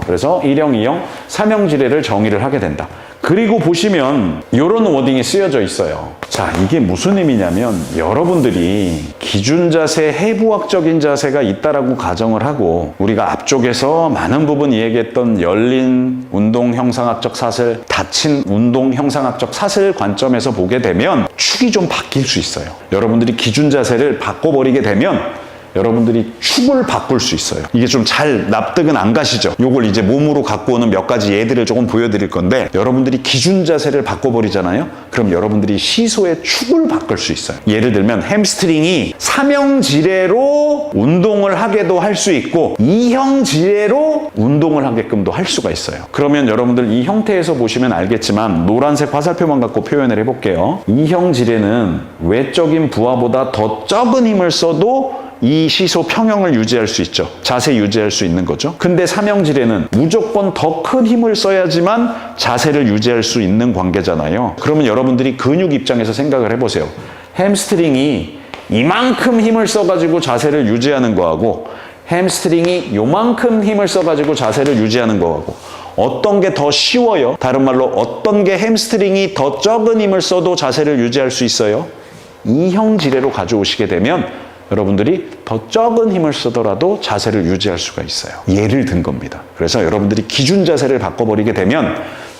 그래서 1형, 2형, 3형 지뢰를 정의를 하게 된다. 그리고 보시면 이런 워딩이 쓰여져 있어요. 자, 이게 무슨 의미냐면 여러분들이 기준 자세, 해부학적인 자세가 있다라고 가정을 하고 우리가 앞쪽에서 많은 부분 이야기했던 열린 운동 형상학적 사슬, 닫힌 운동 형상학적 사슬 관점에서 보게 되면 축이 좀 바뀔 수 있어요. 여러분들이 기준 자세를 바꿔버리게 되면 여러분들이 축을 바꿀 수 있어요. 이게 좀 잘 납득은 안 가시죠? 요걸 이제 몸으로 갖고 오는 몇 가지 예들을 조금 보여드릴 건데 여러분들이 기준 자세를 바꿔버리잖아요? 그럼 여러분들이 시소의 축을 바꿀 수 있어요. 예를 들면 햄스트링이 3형 지뢰로 운동을 하게도 할 수 있고 2형 지뢰로 운동을 하게끔도 할 수가 있어요. 그러면 여러분들 이 형태에서 보시면 알겠지만 노란색 화살표만 갖고 표현을 해볼게요. 2형 지뢰는 외적인 부하보다 더 적은 힘을 써도 이 시소 평형을 유지할 수 있죠. 자세 유지할 수 있는 거죠. 근데 3형 지뢰는 무조건 더 큰 힘을 써야지만 자세를 유지할 수 있는 관계잖아요. 그러면 여러분들이 근육 입장에서 생각을 해보세요. 햄스트링이 이만큼 힘을 써가지고 자세를 유지하는 거하고 햄스트링이 요만큼 힘을 써가지고 자세를 유지하는 거하고 어떤 게 더 쉬워요? 다른 말로 어떤 게 햄스트링이 더 적은 힘을 써도 자세를 유지할 수 있어요? 2형 지뢰로 가져오시게 되면 여러분들이 더 적은 힘을 쓰더라도 자세를 유지할 수가 있어요. 예를 든 겁니다. 그래서 여러분들이 기준 자세를 바꿔버리게 되면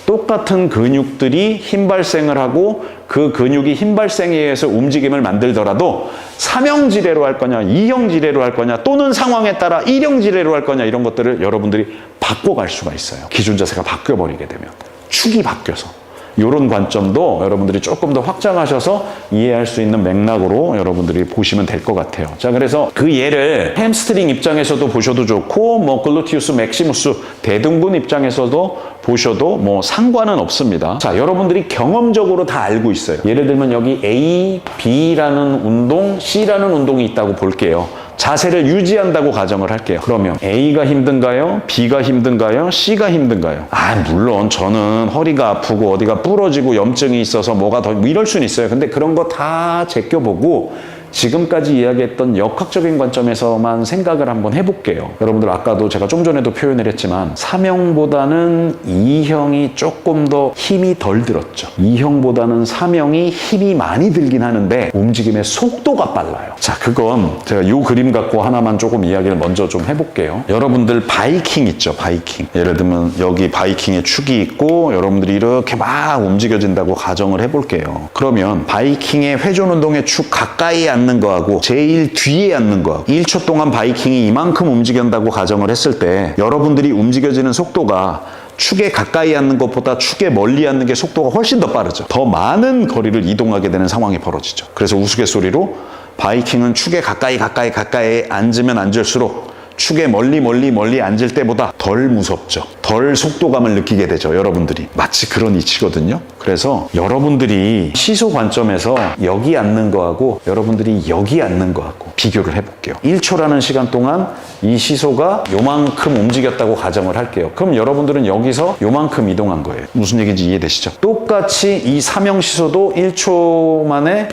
똑같은 근육들이 힘 발생을 하고 그 근육이 힘 발생에 의해서 움직임을 만들더라도 3형 지뢰로 할 거냐 2형 지뢰로 할 거냐 또는 상황에 따라 1형 지뢰로 할 거냐 이런 것들을 여러분들이 바꿔갈 수가 있어요. 기준 자세가 바뀌어버리게 되면 축이 바뀌어서 이런 관점도 여러분들이 조금 더 확장하셔서 이해할 수 있는 맥락으로 여러분들이 보시면 될 것 같아요. 자, 그래서 그 예를 햄스트링 입장에서도 보셔도 좋고 뭐 글루티우스 맥시무스 대둔근 입장에서도 보셔도 뭐 상관은 없습니다. 자, 여러분들이 경험적으로 다 알고 있어요. 예를 들면 여기 A, B라는 운동, C라는 운동이 있다고 볼게요. 자세를 유지한다고 가정을 할게요. 그러면 A가 힘든가요? B가 힘든가요? C가 힘든가요? 물론 저는 허리가 아프고 어디가 부러지고 염증이 있어서 뭐가 더 이럴 수는 있어요. 근데 그런 거 다 제껴보고 지금까지 이야기했던 역학적인 관점에서만 생각을 한번 해볼게요. 여러분들 아까도 제가 좀 전에도 표현을 했지만 3형보다는 2형이 조금 더 힘이 덜 들었죠. 2형보다는 3형이 힘이 많이 들긴 하는데 움직임의 속도가 빨라요. 자, 그건 제가 이 그림 갖고 하나만 조금 이야기를 먼저 좀 해볼게요. 여러분들 바이킹 있죠, 바이킹. 예를 들면 여기 바이킹의 축이 있고 여러분들이 이렇게 막 움직여진다고 가정을 해볼게요. 그러면 바이킹의 회전 운동의 축 가까이 앉는 거하고 제일 뒤에 앉는 거하고 1초 동안 바이킹이 이만큼 움직인다고 가정을 했을 때 여러분들이 움직여지는 속도가 축에 가까이 앉는 것보다 축에 멀리 앉는 게 속도가 훨씬 더 빠르죠. 더 많은 거리를 이동하게 되는 상황이 벌어지죠. 그래서 우스갯소리로 바이킹은 축에 가까이 앉으면 앉을수록 축에 멀리 앉을 때보다 덜 무섭죠. 덜 속도감을 느끼게 되죠. 여러분들이 마치 그런 이치거든요. 그래서 여러분들이 시소 관점에서 여기 앉는 거하고 여러분들이 여기 앉는 거하고 비교를 해볼게요. 1초라는 시간 동안 이 시소가 요만큼 움직였다고 가정을 할게요. 그럼 여러분들은 여기서 요만큼 이동한 거예요. 무슨 얘기인지 이해되시죠? 똑같이 이 3형 시소도 1초 만에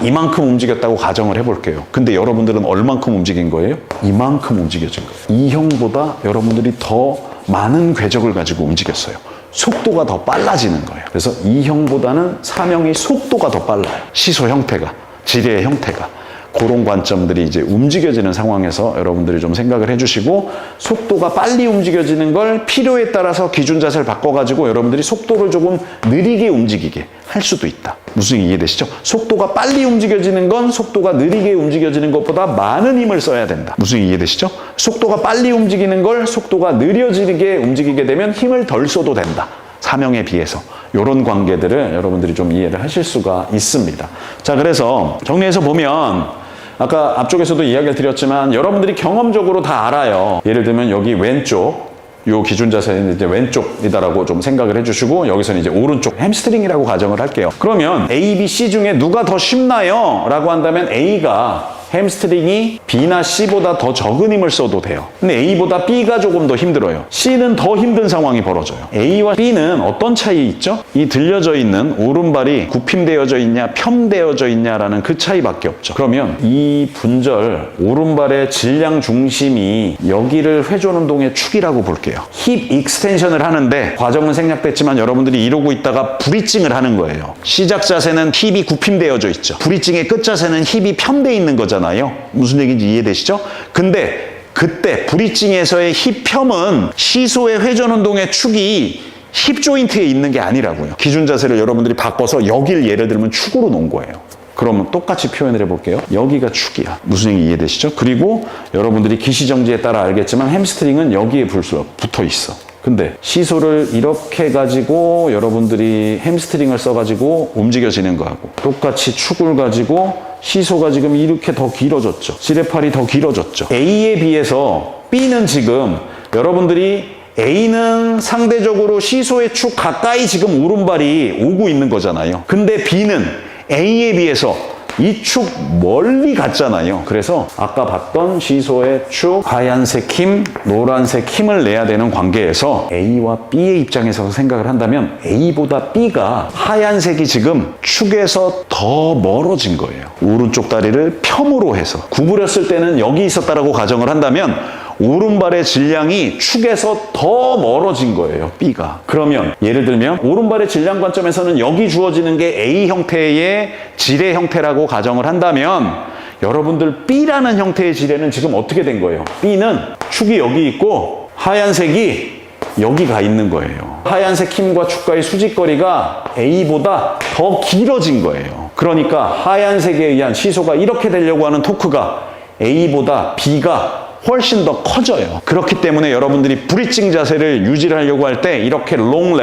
이만큼 움직였다고 가정을 해볼게요. 근데 여러분들은 얼만큼 움직인 거예요? 이만큼 움직여진 거예요. 2형보다 여러분들이 더 많은 궤적을 가지고 움직였어요. 속도가 더 빨라지는 거예요. 그래서 2형보다는 3형이 속도가 더 빨라요. 시소 형태가, 지뢰의 형태가. 그런 관점들이 이제 움직여지는 상황에서 여러분들이 좀 생각을 해주시고 속도가 빨리 움직여지는 걸 필요에 따라서 기준 자세를 바꿔가지고 여러분들이 속도를 조금 느리게 움직이게 할 수도 있다. 무슨 이해되시죠? 속도가 빨리 움직여지는 건 속도가 느리게 움직여지는 것보다 많은 힘을 써야 된다. 무슨 이해되시죠? 속도가 빨리 움직이는 걸 속도가 느려지게 움직이게 되면 힘을 덜 써도 된다. 3형에 비해서. 이런 관계들을 여러분들이 좀 이해를 하실 수가 있습니다. 자, 그래서 정리해서 보면 아까 앞쪽에서도 이야기를 드렸지만 여러분들이 경험적으로 다 알아요. 예를 들면 여기 왼쪽 요 기준 자세는 이제 왼쪽이다라고 좀 생각을 해주시고 여기서는 이제 오른쪽 햄스트링이라고 가정을 할게요. 그러면 A, B, C 중에 누가 더 쉽나요? 라고 한다면 A가 햄스트링이 B나 C보다 더 적은 힘을 써도 돼요. 근데 A보다 B가 조금 더 힘들어요. C는 더 힘든 상황이 벌어져요. A와 B는 어떤 차이 있죠? 이 들려져 있는 오른발이 굽힘되어져 있냐 펴되어져 있냐라는 그 차이밖에 없죠. 그러면 이 분절 오른발의 질량 중심이 여기를 회전운동의 축이라고 볼게요. 힙 익스텐션을 하는데 과정은 생략됐지만 여러분들이 이러고 있다가 브릿징을 하는 거예요. 시작 자세는 힙이 굽힘되어져 있죠. 브릿징의 끝 자세는 힙이 편돼 있는 거잖아요. 무슨 얘기인지 이해되시죠? 근데 그때 브릿징에서의 힙 펴은 시소의 회전운동의 축이 힙 조인트에 있는 게 아니라고요. 기준 자세를 여러분들이 바꿔서 여길 예를 들면 축으로 놓은 거예요. 그러면 똑같이 표현을 해볼게요. 여기가 축이야. 무슨 얘기 이해되시죠? 그리고 여러분들이 기시정지에 따라 알겠지만 햄스트링은 여기에 붙어 있어. 근데 시소를 이렇게 해가지고 여러분들이 햄스트링을 써가지고 움직여지는 거하고 똑같이 축을 가지고 시소가 지금 이렇게 더 길어졌죠. 지뢰팔이 더 길어졌죠. A에 비해서 B는 지금 여러분들이 A는 상대적으로 시소의 축 가까이 지금 오른발이 오고 있는 거잖아요. 근데 B는 A에 비해서 이 축 멀리 갔잖아요. 그래서 아까 봤던 시소의 축, 하얀색 힘, 노란색 힘을 내야 되는 관계에서 A와 B의 입장에서 생각을 한다면 A보다 B가 하얀색이 지금 축에서 더 멀어진 거예요. 오른쪽 다리를 펴으로 해서 구부렸을 때는 여기 있었다라고 가정을 한다면 오른발의 질량이 축에서 더 멀어진 거예요, B가. 그러면 예를 들면 오른발의 질량 관점에서는 여기 주어지는 게 A 형태의 지뢰 형태라고 가정을 한다면 여러분들 B라는 형태의 지뢰는 지금 어떻게 된 거예요? B는 축이 여기 있고 하얀색이 여기 가 있는 거예요. 하얀색 힘과 축과의 수직거리가 A보다 더 길어진 거예요. 그러니까 하얀색에 의한 시소가 이렇게 되려고 하는 토크가 A보다 B가 훨씬 더 커져요. 그렇기 때문에 여러분들이 브릿징 자세를 유지를 하려고 할 때 이렇게 롱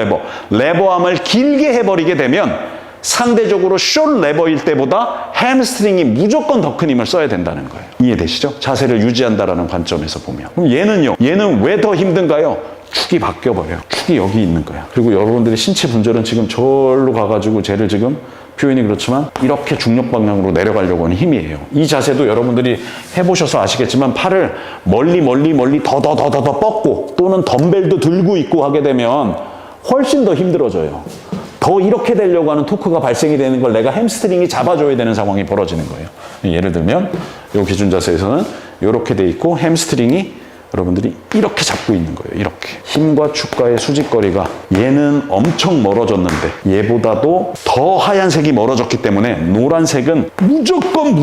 레버암을 길게 해버리게 되면 상대적으로 숏 레버일 때보다 햄스트링이 무조건 더 큰 힘을 써야 된다는 거예요. 이해되시죠? 자세를 유지한다라는 관점에서 보면. 그럼 얘는요? 얘는 왜 더 힘든가요? 축이 바뀌어버려요. 축이 여기 있는 거야. 그리고 여러분들의 신체 분절은 지금 절로 가가지고 쟤를 지금 표현이 그렇지만 이렇게 중력 방향으로 내려가려고 하는 힘이에요. 이 자세도 여러분들이 해보셔서 아시겠지만 팔을 멀리 더 뻗고 또는 덤벨도 들고 있고 하게 되면 훨씬 더 힘들어져요. 더 이렇게 되려고 하는 토크가 발생이 되는 걸 내가 햄스트링이 잡아줘야 되는 상황이 벌어지는 거예요. 예를 들면 이 기준 자세에서는 이렇게 돼 있고 햄스트링이 여러분들이 이렇게 잡고 있는 거예요. 이렇게. 힘과 축과의 수직거리가 얘는 엄청 멀어졌는데 얘보다도 더 하얀색이 멀어졌기 때문에 노란색은 무조건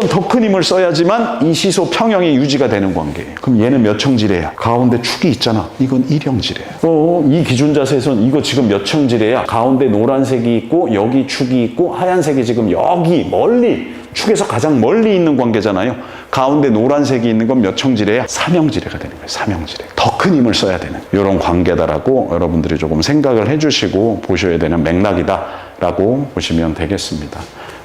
더 큰 힘을 써야지만 이 시소 평형이 유지가 되는 관계예요. 그럼 얘는 몇 층지뢰야? 가운데 축이 있잖아. 이건 1형지뢰야. 이 기준 자세에서는 이거 지금 몇 층지뢰야? 가운데 노란색이 있고 여기 축이 있고 하얀색이 지금 여기 멀리 축에서 가장 멀리 있는 관계잖아요. 가운데 노란색이 있는 건 몇 청지뢰야? 3형지뢰가 되는 거예요. 3형지뢰. 더 큰 힘을 써야 되는 이런 관계다라고 여러분들이 조금 생각을 해주시고 보셔야 되는 맥락이다라고 보시면 되겠습니다.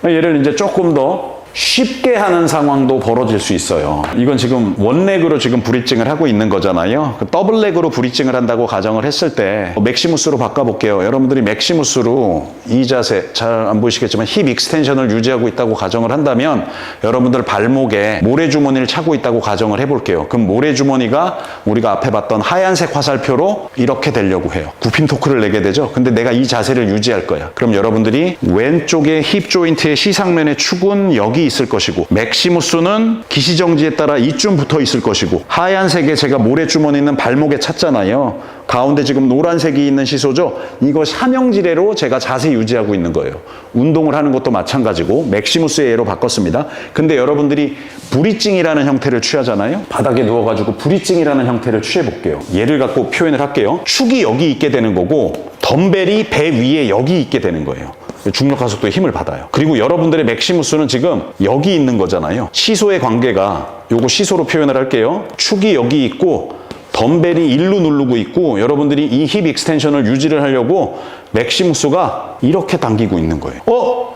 얘를 이제 조금 더 쉽게 하는 상황도 벌어질 수 있어요. 이건 지금 원렉으로 지금 브릿징을 하고 있는 거잖아요. 더블렉으로 브릿징을 한다고 가정을 했을 때 맥시무스로 바꿔볼게요. 여러분들이 맥시무스로 이 자세 잘 안 보이시겠지만 힙 익스텐션을 유지하고 있다고 가정을 한다면 여러분들 발목에 모래주머니를 차고 있다고 가정을 해볼게요. 그럼 모래주머니가 우리가 앞에 봤던 하얀색 화살표로 이렇게 되려고 해요. 굽힘 토크를 내게 되죠. 근데 내가 이 자세를 유지할 거야. 그럼 여러분들이 왼쪽의 힙 조인트의 시상면의 축은 여기 있을 것이고 맥시무스는 기시정지에 따라 이쯤 붙어 있을 것이고 하얀색에 제가 모래주머니 있는 발목에 찼잖아요. 가운데 지금 노란색이 있는 시소죠. 이거 3형지뢰로 제가 자세 유지하고 있는 거예요. 운동을 하는 것도 마찬가지고 맥시무스의 예로 바꿨습니다. 근데 여러분들이 브릿징이라는 형태를 취하잖아요. 바닥에 누워가지고 브릿징이라는 형태를 취해볼게요. 얘를 갖고 표현을 할게요. 축이 여기 있게 되는 거고 덤벨이 배 위에 여기 있게 되는 거예요. 중력 가속도에 힘을 받아요. 그리고 여러분들의 맥시무스는 지금 여기 있는 거잖아요. 시소의 관계가 요거 시소로 표현을 할게요. 축이 여기 있고 덤벨이 일로 누르고 있고 여러분들이 이 힙 익스텐션을 유지를 하려고 맥시무스가 이렇게 당기고 있는 거예요.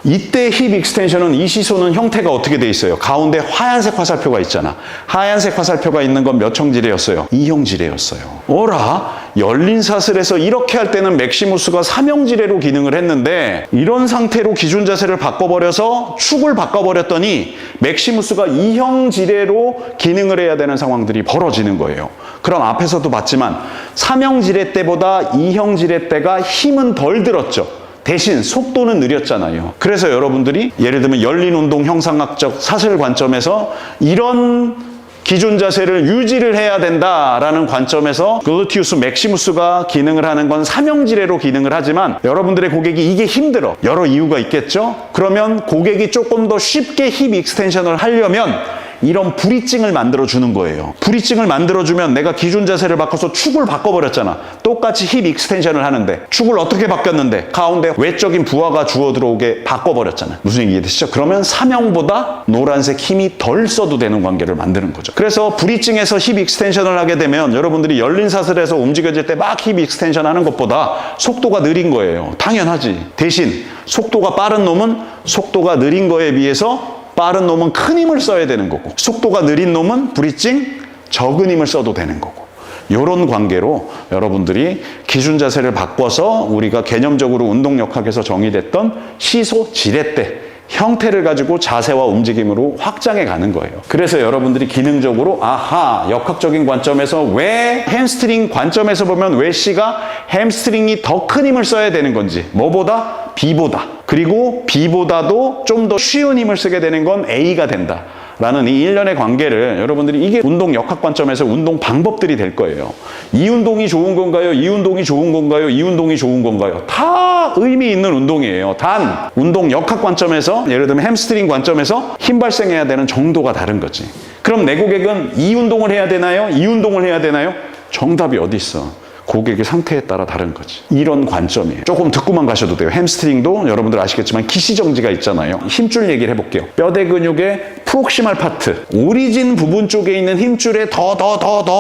이때 힙 익스텐션은 이 시소는 형태가 어떻게 돼 있어요? 가운데 하얀색 화살표가 있잖아. 하얀색 화살표가 있는 건 몇 형지뢰였어요? 2형지뢰였어요. 어라? 열린 사슬에서 이렇게 할 때는 맥시무스가 삼형지뢰로 기능을 했는데 이런 상태로 기준 자세를 바꿔버려서 축을 바꿔버렸더니 맥시무스가 이형지뢰로 기능을 해야 되는 상황들이 벌어지는 거예요. 그럼 앞에서도 봤지만 삼형지뢰 때보다 이형지뢰 때가 힘은 덜 들었죠. 대신 속도는 느렸잖아요. 그래서 여러분들이 예를 들면 열린 운동 형상학적 사슬 관점에서 이런 기준 자세를 유지를 해야 된다라는 관점에서 글루티우스 맥시무스가 기능을 하는 건 삼형지뢰로 기능을 하지만 여러분들의 고객이 이게 힘들어. 여러 이유가 있겠죠? 그러면 고객이 조금 더 쉽게 힙 익스텐션을 하려면 이런 브릿징을 만들어주는 거예요. 브릿징을 만들어주면 내가 기준 자세를 바꿔서 축을 바꿔버렸잖아. 똑같이 힙 익스텐션을 하는데 축을 어떻게 바뀌었는데 가운데 외적인 부하가 주어 들어오게 바꿔버렸잖아. 무슨 얘기 이해되시죠? 그러면 삼형보다 노란색 힘이 덜 써도 되는 관계를 만드는 거죠. 그래서 브릿징에서 힙 익스텐션을 하게 되면 여러분들이 열린 사슬에서 움직여질 때 막 힙 익스텐션 하는 것보다 속도가 느린 거예요. 당연하지. 대신 속도가 빠른 놈은 속도가 느린 거에 비해서 빠른 놈은 큰 힘을 써야 되는 거고 속도가 느린 놈은 브릿징 적은 힘을 써도 되는 거고 이런 관계로 여러분들이 기준 자세를 바꿔서 우리가 개념적으로 운동역학에서 정의됐던 시소 지렛대 형태를 가지고 자세와 움직임으로 확장해 가는 거예요. 그래서 여러분들이 기능적으로 아하 역학적인 관점에서 왜 햄스트링 관점에서 보면 왜 C가 햄스트링이 더 큰 힘을 써야 되는 건지 뭐보다? B보다. 그리고 B보다도 좀 더 쉬운 힘을 쓰게 되는 건 A가 된다. 라는 이 일련의 관계를 여러분들이 이게 운동 역학 관점에서 운동 방법들이 될 거예요. 이 운동이 좋은 건가요? 이 운동이 좋은 건가요? 이 운동이 좋은 건가요? 다 의미 있는 운동이에요. 단 운동 역학 관점에서 예를 들면 햄스트링 관점에서 힘 발생해야 되는 정도가 다른 거지. 그럼 내 고객은 이 운동을 해야 되나요? 이 운동을 해야 되나요? 정답이 어디 있어? 고객의 상태에 따라 다른 거지. 이런 관점이에요. 조금 듣고만 가셔도 돼요. 햄스트링도 여러분들 아시겠지만 기시정지가 있잖아요. 힘줄 얘기를 해볼게요. 뼈대 근육의 프록시말 파트, 오리진 부분 쪽에 있는 힘줄에 더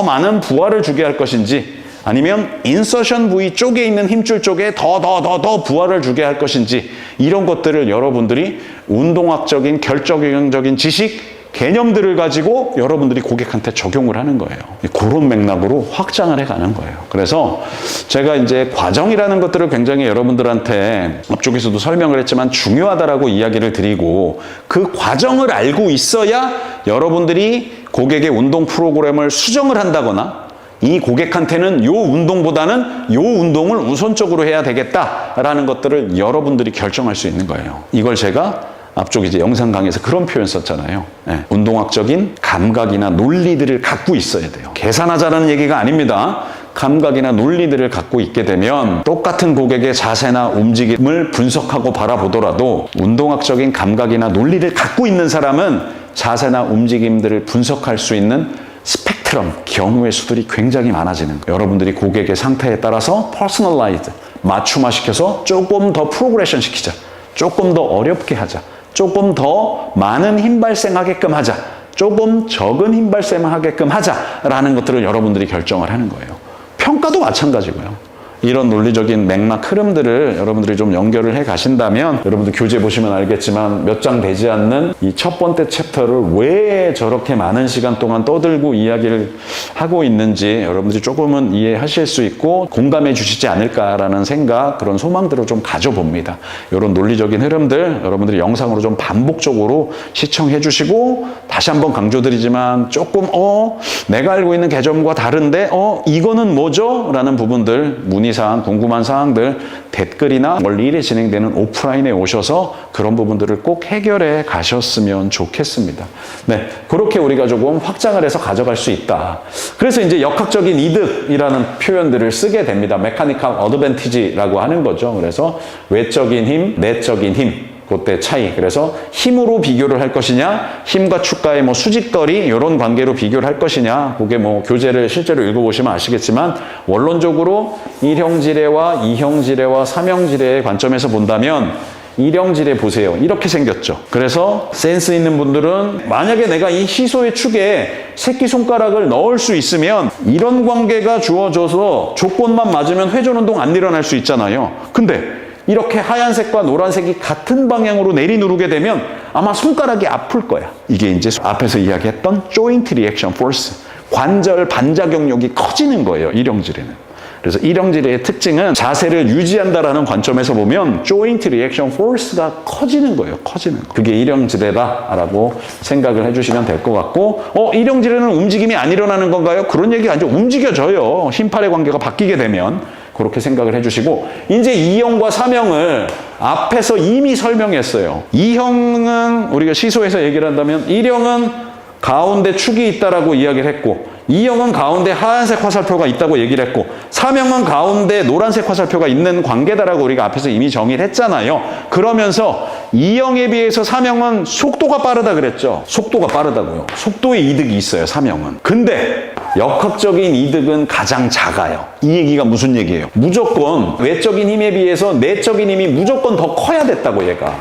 많은 부하를 주게 할 것인지 아니면 인서션 부위 쪽에 있는 힘줄 쪽에 더 부하를 주게 할 것인지 이런 것들을 여러분들이 운동학적인 결정적인 지식 개념들을 가지고 여러분들이 고객한테 적용을 하는 거예요. 그런 맥락으로 확장을 해가는 거예요. 그래서 제가 이제 과정이라는 것들을 굉장히 여러분들한테 앞쪽에서도 설명을 했지만 중요하다라고 이야기를 드리고 그 과정을 알고 있어야 여러분들이 고객의 운동 프로그램을 수정을 한다거나 이 고객한테는 요 운동보다는 요 운동을 우선적으로 해야 되겠다라는 것들을 여러분들이 결정할 수 있는 거예요. 이걸 제가 앞쪽 이제 영상 강의에서 그런 표현 썼잖아요. 네. 운동학적인 감각이나 논리들을 갖고 있어야 돼요. 계산하자라는 얘기가 아닙니다. 감각이나 논리들을 갖고 있게 되면 똑같은 고객의 자세나 움직임을 분석하고 바라보더라도 운동학적인 감각이나 논리를 갖고 있는 사람은 자세나 움직임들을 분석할 수 있는 스펙트럼, 경우의 수들이 굉장히 많아지는 거예요. 여러분들이 고객의 상태에 따라서 퍼스널라이즈, 맞춤화시켜서 조금 더 프로그레션 시키자. 조금 더 어렵게 하자. 조금 더 많은 힘 발생하게끔 하자. 조금 적은 힘 발생하게끔 하자라는 것들을 여러분들이 결정을 하는 거예요. 평가도 마찬가지고요. 이런 논리적인 맥락 흐름들을 여러분들이 좀 연결을 해 가신다면 여러분들 교재 보시면 알겠지만 몇 장 되지 않는 이 첫 번째 챕터를 왜 저렇게 많은 시간 동안 떠들고 이야기를 하고 있는지 여러분들이 조금은 이해하실 수 있고 공감해 주시지 않을까라는 생각, 그런 소망들을 좀 가져봅니다. 이런 논리적인 흐름들 여러분들이 영상으로 좀 반복적으로 시청해 주시고 다시 한번 강조드리지만 조금 내가 알고 있는 개념과 다른데 이거는 뭐죠? 라는 부분들 문의사항, 궁금한 사항들 댓글이나 원리일에 진행되는 오프라인에 오셔서 그런 부분들을 꼭 해결해 가셨으면 좋겠습니다. 네, 그렇게 우리가 조금 확장을 해서 가져갈 수 있다. 그래서 이제 역학적인 이득이라는 표현들을 쓰게 됩니다. 메카니컬 어드밴티지라고 하는 거죠. 그래서 외적인 힘, 내적인 힘. 그때 차이. 그래서 힘으로 비교를 할 것이냐, 힘과 축과의 수직거리 이런 관계로 비교를 할 것이냐. 그게 교재를 실제로 읽어보시면 아시겠지만 원론적으로 1형지뢰와 2형지뢰와 3형지뢰의 관점에서 본다면 1형지뢰 보세요. 이렇게 생겼죠. 그래서 센스 있는 분들은 만약에 내가 이 시소의 축에 새끼손가락을 넣을 수 있으면 이런 관계가 주어져서 조건만 맞으면 회전운동 안 일어날 수 있잖아요. 근데 이렇게 하얀색과 노란색이 같은 방향으로 내리누르게 되면 아마 손가락이 아플 거야. 이게 이제 앞에서 이야기했던 조인트 리액션 포스, 관절 반작용력이 커지는 거예요. 1형지뢰는. 그래서 일형질의 특징은 자세를 유지한다라는 관점에서 보면 joint reaction force가 커지는 거예요. 커지는 거. 그게 일형지뢰다라고 생각을 해주시면 될 것 같고, 일형지뢰는 움직임이 안 일어나는 건가요? 그런 얘기가 아니죠. 움직여져요. 힘팔의 관계가 바뀌게 되면. 그렇게 생각을 해주시고, 이제 2형과 3형을 앞에서 이미 설명했어요. 2형은 우리가 시소에서 얘기를 한다면 1형은 가운데 축이 있다라고 이야기를 했고, 2형은 가운데 하얀색 화살표가 있다고 얘기를 했고, 3형은 가운데 노란색 화살표가 있는 관계다라고 우리가 앞에서 이미 정의를 했잖아요. 그러면서 2형에 비해서 3형은 속도가 빠르다 그랬죠. 속도가 빠르다고요. 속도의 이득이 있어요, 3형은. 근데 역학적인 이득은 가장 작아요. 이 얘기가 무슨 얘기예요? 무조건 외적인 힘에 비해서 내적인 힘이 무조건 더 커야 됐다고, 얘가.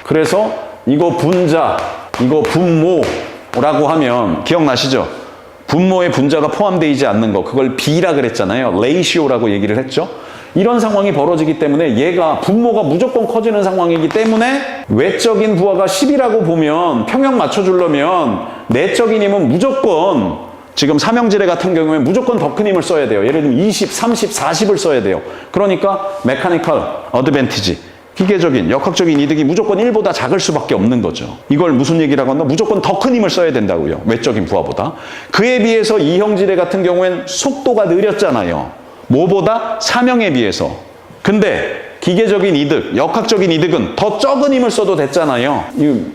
그래서 이거 분자, 이거 분모라고 하면 기억나시죠? 분모에 분자가 포함되어 있지 않는 거, 그걸 B라 그랬잖아요. 레이시오라고 얘기를 했죠. 이런 상황이 벌어지기 때문에 얘가 분모가 무조건 커지는 상황이기 때문에 외적인 부하가 10이라고 보면 평형 맞춰주려면 내적인 힘은 무조건, 지금 삼형지뢰 같은 경우에 무조건 더 큰 힘을 써야 돼요. 예를 들면 20, 30, 40을 써야 돼요. 그러니까 메카니컬 어드밴티지, 기계적인, 역학적인 이득이 무조건 1보다 작을 수밖에 없는 거죠. 이걸 무슨 얘기라고 한다? 무조건 더 큰 힘을 써야 된다고요. 외적인 부하보다. 그에 비해서 이형지뢰 같은 경우엔 속도가 느렸잖아요. 뭐보다? 3형에 비해서. 근데 기계적인 이득, 역학적인 이득은 더 적은 힘을 써도 됐잖아요.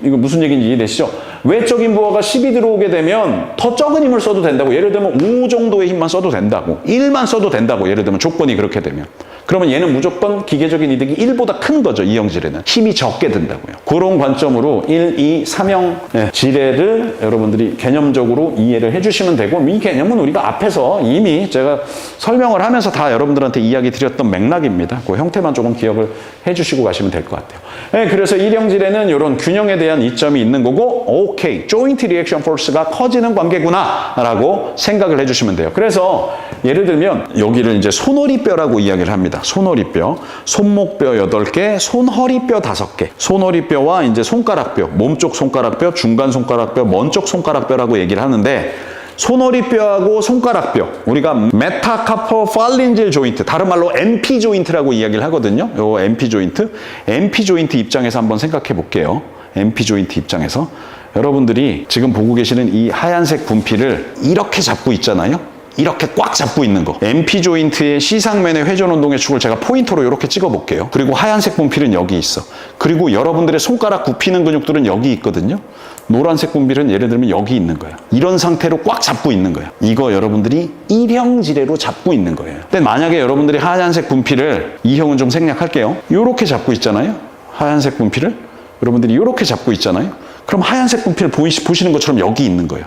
이거 무슨 얘기인지 이해되시죠? 외적인 부하가 10이 들어오게 되면 더 적은 힘을 써도 된다고. 예를 들면 5 정도의 힘만 써도 된다고. 1만 써도 된다고. 예를 들면 조건이 그렇게 되면. 그러면 얘는 무조건 기계적인 이득이 1보다 큰 거죠. 이형지뢰는. 힘이 적게 된다고요. 그런 관점으로 1, 2, 3형 지뢰를 여러분들이 개념적으로 이해를 해주시면 되고, 이 개념은 우리가 앞에서 이미 제가 설명을 하면서 다 여러분들한테 이야기 드렸던 맥락입니다. 그 형태만 조금 기억을 해주시고 가시면 될 것 같아요. 네, 그래서 일형지뢰는 이런 균형에 대한 이점이 있는 거고, 오케이, joint reaction force가 커지는 관계구나 라고 생각을 해주시면 돼요. 그래서 예를 들면 여기를 이제 손허리뼈라고 이야기를 합니다. 손허리뼈, 손목뼈 8개, 손허리뼈 5개. 손허리뼈와 이제 손가락뼈, 몸쪽 손가락뼈, 중간 손가락뼈, 먼쪽 손가락뼈라고 얘기를 하는데, 손허리뼈하고 손가락뼈, 우리가 메타카포팔린질 조인트, 다른 말로 MP 조인트라고 이야기를 하거든요. 요 MP 조인트. MP 조인트 입장에서 한번 생각해 볼게요. MP 조인트 입장에서 여러분들이 지금 보고 계시는 이 하얀색 분필을 이렇게 잡고 있잖아요. 이렇게 꽉 잡고 있는 거. MP 조인트의 C상면의 회전 운동의 축을 제가 포인터로 이렇게 찍어 볼게요. 그리고 하얀색 분필은 여기 있어. 그리고 여러분들의 손가락 굽히는 근육들은 여기 있거든요. 노란색 분필은 예를 들면 여기 있는 거야. 이런 상태로 꽉 잡고 있는 거야. 이거 여러분들이 1형지뢰로 잡고 있는 거예요. 근데 만약에 여러분들이 하얀색 분필을, 2형은 좀 생략할게요. 이렇게 잡고 있잖아요. 하얀색 분필을 여러분들이 이렇게 잡고 있잖아요. 그럼 하얀색 분필 보시는 것처럼 여기 있는 거예요.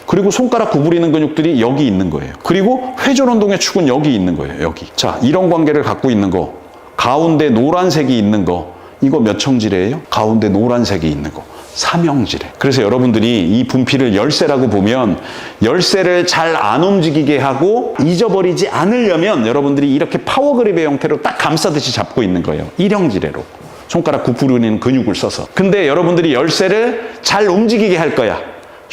그리고 손가락 구부리는 근육들이 여기 있는 거예요. 그리고 회전 운동의 축은 여기 있는 거예요. 여기. 자, 이런 관계를 갖고 있는 거. 가운데 노란색이 있는 거. 이거 몇 형지뢰예요? 가운데 노란색이 있는 거. 3형지뢰. 그래서 여러분들이 이 분필을 열쇠라고 보면 열쇠를 잘 안 움직이게 하고 잊어버리지 않으려면 여러분들이 이렇게 파워그립의 형태로 딱 감싸듯이 잡고 있는 거예요. 1형지뢰로. 손가락 구부리는 근육을 써서. 근데 여러분들이 열쇠를 잘 움직이게 할 거야.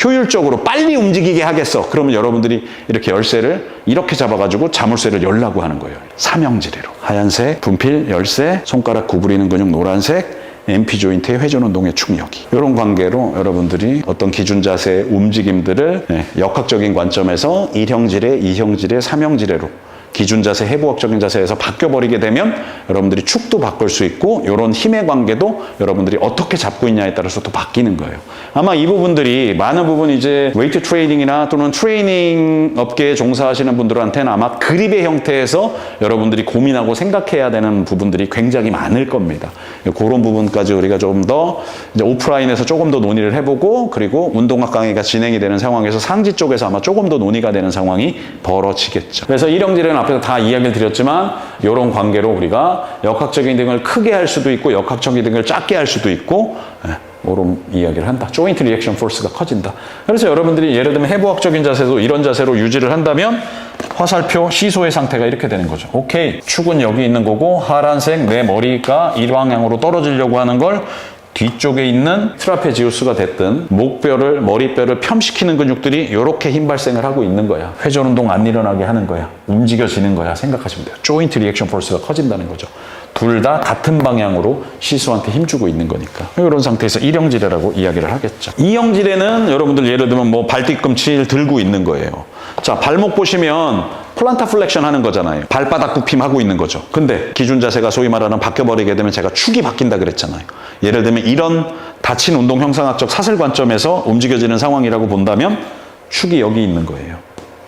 효율적으로 빨리 움직이게 하겠어. 그러면 여러분들이 이렇게 열쇠를 이렇게 잡아가지고 자물쇠를 열라고 하는 거예요. 3형지뢰로. 하얀색, 분필, 열쇠, 손가락 구부리는 근육 노란색, MP 조인트의 회전 운동의 축 여기. 이런 관계로 여러분들이 어떤 기준 자세의 움직임들을 역학적인 관점에서 1형지뢰, 2형지뢰, 3형지뢰로 기준 자세, 해부학적인 자세에서 바뀌어버리게 되면 여러분들이 축도 바꿀 수 있고 이런 힘의 관계도 여러분들이 어떻게 잡고 있냐에 따라서 또 바뀌는 거예요. 아마 이 부분들이 많은 부분 이제 웨이트 트레이닝이나 또는 트레이닝 업계에 종사하시는 분들한테는 아마 그립의 형태에서 여러분들이 고민하고 생각해야 되는 부분들이 굉장히 많을 겁니다. 그런 부분까지 우리가 좀 더 이제 오프라인에서 조금 더 논의를 해보고, 그리고 운동학 강의가 진행이 되는 상황에서 상지 쪽에서 아마 조금 더 논의가 되는 상황이 벌어지겠죠. 그래서 일형지뢰는 앞에서 다 이야기를 드렸지만 이런 관계로 우리가 역학적인 등을 크게 할 수도 있고 역학적인 등을 작게 할 수도 있고 이런 이야기를 한다. 조인트 리액션 포스가 커진다. 그래서 여러분들이 예를 들면 해부학적인 자세도 이런 자세로 유지를 한다면 화살표 시소의 상태가 이렇게 되는 거죠. 오케이, 축은 여기 있는 거고 하란색 내 머리가 이 방향으로 떨어지려고 하는 걸 뒤쪽에 있는 트라페지우스가 됐든 목뼈를, 머리뼈를 펴시키는 근육들이 이렇게 힘 발생을 하고 있는 거야. 회전 운동 안 일어나게 하는 거야. 움직여지는 거야. 생각하시면 돼요. 조인트 리액션 포스가 커진다는 거죠. 둘 다 같은 방향으로 시소한테 힘주고 있는 거니까. 이런 상태에서 1형지레라고 이야기를 하겠죠. 2형지레는 여러분들 예를 들면 뭐 발뒤꿈치를 들고 있는 거예요. 자, 발목 보시면 플란타 플렉션 하는 거잖아요. 발바닥 굽힘 하고 있는 거죠. 근데 기준 자세가 소위 말하는 바뀌어버리게 되면 제가 축이 바뀐다 그랬잖아요. 예를 들면 이런 다친 운동 형상학적 사슬 관점에서 움직여지는 상황이라고 본다면 축이 여기 있는 거예요.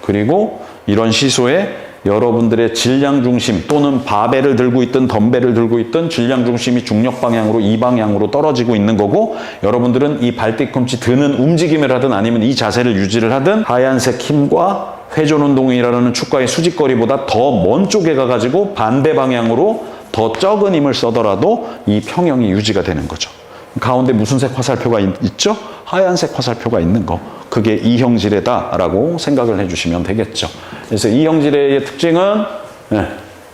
그리고 이런 시소에 여러분들의 질량 중심 또는 바벨을 들고 있든 덤벨을 들고 있든 질량 중심이 중력 방향으로 이 방향으로 떨어지고 있는 거고, 여러분들은 이 발뒤꿈치 드는 움직임을 하든 아니면 이 자세를 유지를 하든 하얀색 힘과 회전 운동이라는 축과의 수직거리보다 더 먼 쪽에 가가지고 반대 방향으로 더 적은 힘을 써더라도 이 평형이 유지가 되는 거죠. 가운데 무슨 색 화살표가 있죠? 하얀색 화살표가 있는 거. 그게 2형지레다라고 생각을 해주시면 되겠죠. 그래서 2형지레의 특징은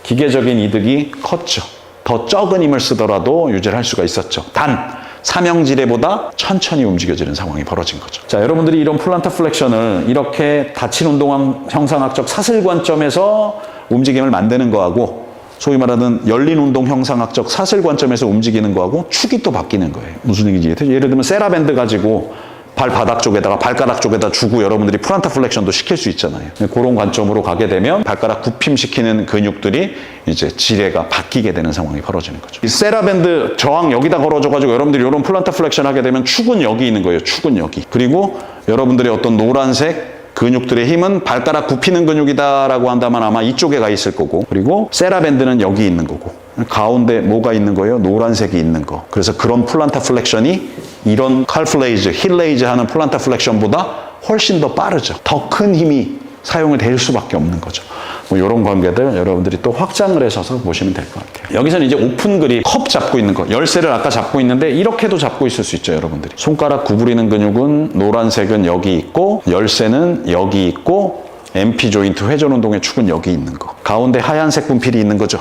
기계적인 이득이 컸죠. 더 적은 힘을 쓰더라도 유지를 할 수가 있었죠. 단 3형지레보다 천천히 움직여지는 상황이 벌어진 거죠. 자, 여러분들이 이런 플란타 플렉션을 이렇게 다친 운동 형상학적 사슬 관점에서 움직임을 만드는 거하고 소위 말하는 열린 운동 형상학적 사슬 관점에서 움직이는 거하고 축이 또 바뀌는 거예요. 무슨 얘기인지 이해돼요? 예를 들면 세라밴드 가지고 발바닥 쪽에다가 발가락 쪽에다 주고 여러분들이 플란타 플렉션도 시킬 수 있잖아요. 그런 관점으로 가게 되면 발가락 굽힘시키는 근육들이 이제 지뢰가 바뀌게 되는 상황이 벌어지는 거죠. 이 세라밴드 저항 여기다 걸어줘가지고 여러분들이 이런 플란타 플렉션 하게 되면 축은 여기 있는 거예요. 축은 여기. 그리고 여러분들의 어떤 노란색 근육들의 힘은 발가락 굽히는 근육이다라고 한다면 아마 이쪽에 가 있을 거고, 그리고 세라밴드는 여기 있는 거고, 가운데 뭐가 있는 거예요? 노란색이 있는 거. 그래서 그런 플란타 플렉션이 이런 칼플레이즈, 힐레이즈 하는 플란타 플렉션보다 훨씬 더 빠르죠. 더 큰 힘이 사용이 될 수밖에 없는 거죠. 뭐 이런 관계들 여러분들이 또 확장을 해서 보시면 될 것 같아요. 여기서는 이제 오픈 그립, 컵 잡고 있는 거, 열쇠를 아까 잡고 있는데 이렇게도 잡고 있을 수 있죠, 여러분들이. 손가락 구부리는 근육은 노란색은 여기 있고, 열쇠는 여기 있고, MP 조인트 회전 운동의 축은 여기 있는 거. 가운데 하얀색 분필이 있는 거죠.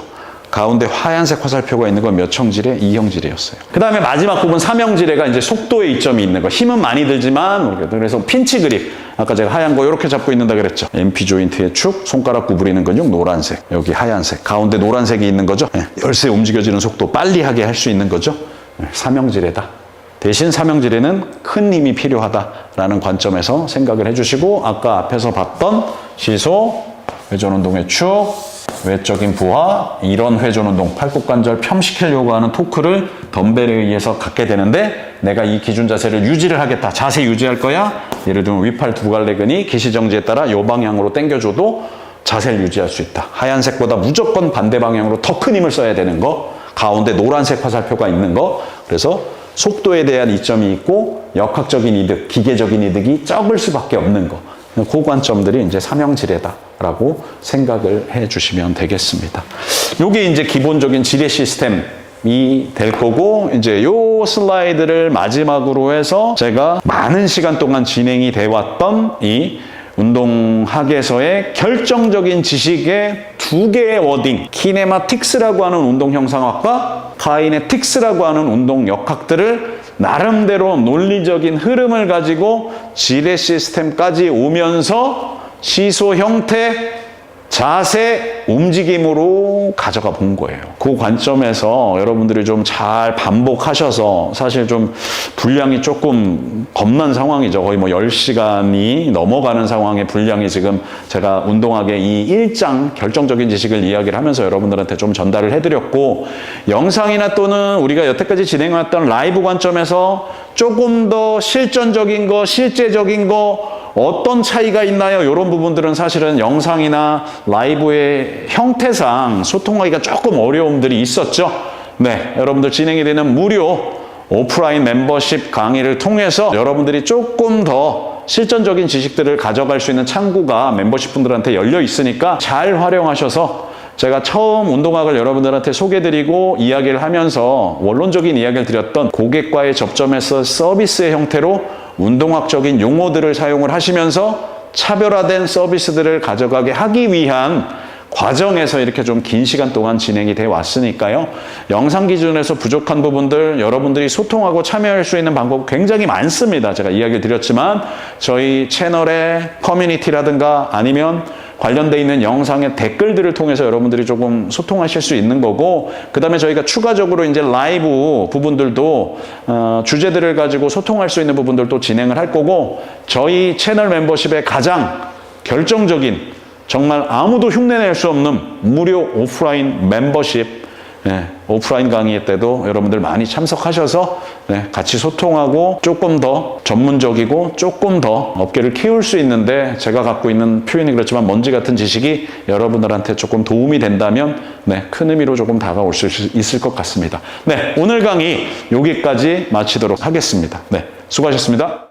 가운데 하얀색 화살표가 있는 건 몇 형지레? 2형지레였어요. 그 다음에 마지막 부분 3형지레가 이제 속도의 이점이 있는 거. 힘은 많이 들지만, 그래서 핀치 그립. 아까 제가 하얀 거 이렇게 잡고 있는다 그랬죠. MP 조인트의 축, 손가락 구부리는 근육 노란색. 여기 하얀색. 가운데 노란색이 있는 거죠. 열쇠 움직여지는 속도 빨리 하게 할 수 있는 거죠. 3형지레다. 대신 3형지레는 큰 힘이 필요하다라는 관점에서 생각을 해주시고, 아까 앞에서 봤던 시소, 회전 운동의 축, 외적인 부하, 이런 회전 운동, 팔굽관절 펴시키려고 하는 토크를 덤벨에 의해서 갖게 되는데, 내가 이 기준 자세를 유지를 하겠다. 자세 유지할 거야. 예를 들면 위팔 두 갈래근이 기시정지에 따라 이 방향으로 당겨줘도 자세를 유지할 수 있다. 하얀색보다 무조건 반대 방향으로 더 큰 힘을 써야 되는 거. 가운데 노란색 화살표가 있는 거. 그래서 속도에 대한 이점이 있고 역학적인 이득, 기계적인 이득이 적을 수밖에 없는 거. 그 관점들이 이제 3형지레다라고 생각을 해 주시면 되겠습니다. 요게 이제 기본적인 지뢰 시스템이 될 거고, 이제 요 슬라이드를 마지막으로 해서 제가 많은 시간 동안 진행이 돼 왔던 이 운동학에서의 결정적인 지식의 두 개의 워딩, 키네마틱스라고 하는 운동 형상학과 카이네틱스라고 하는 운동 역학들을 나름대로 논리적인 흐름을 가지고 지뢰 시스템까지 오면서 시소 형태, 자세, 움직임으로 가져가 본 거예요. 그 관점에서 여러분들이 좀 잘 반복하셔서, 사실 좀 분량이 조금 겁난 상황이죠. 거의 뭐 10시간이 넘어가는 상황의 분량이 지금 제가 운동학의 이 1장 결정적인 지식을 이야기를 하면서 여러분들한테 좀 전달을 해드렸고, 영상이나 또는 우리가 여태까지 진행해왔던 라이브 관점에서 조금 더 실전적인 거, 실제적인 거, 어떤 차이가 있나요? 이런 부분들은 사실은 영상이나 라이브의 형태상 소통하기가 조금 어려움들이 있었죠. 네, 여러분들 진행이 되는 무료 오프라인 멤버십 강의를 통해서 여러분들이 조금 더 실전적인 지식들을 가져갈 수 있는 창구가 멤버십 분들한테 열려 있으니까 잘 활용하셔서, 제가 처음 운동학을 여러분들한테 소개드리고 이야기를 하면서 원론적인 이야기를 드렸던 고객과의 접점에서 서비스의 형태로 운동학적인 용어들을 사용을 하시면서 차별화된 서비스들을 가져가게 하기 위한 과정에서 이렇게 좀 긴 시간 동안 진행이 돼 왔으니까요. 영상 기준에서 부족한 부분들 여러분들이 소통하고 참여할 수 있는 방법 굉장히 많습니다. 제가 이야기 드렸지만 저희 채널의 커뮤니티라든가 아니면 관련돼 있는 영상의 댓글들을 통해서 여러분들이 조금 소통하실 수 있는 거고, 그 다음에 저희가 추가적으로 이제 라이브 부분들도 주제들을 가지고 소통할 수 있는 부분들도 진행을 할 거고, 저희 채널 멤버십의 가장 결정적인 정말 아무도 흉내낼 수 없는 무료 오프라인 멤버십, 오프라인 강의 때도 여러분들 많이 참석하셔서 같이 소통하고 조금 더 전문적이고 조금 더 업계를 키울 수 있는데, 제가 갖고 있는 표현이 그렇지만 먼지 같은 지식이 여러분들한테 조금 도움이 된다면 큰 의미로 조금 다가올 수 있을 것 같습니다. 오늘 강의 여기까지 마치도록 하겠습니다. 수고하셨습니다.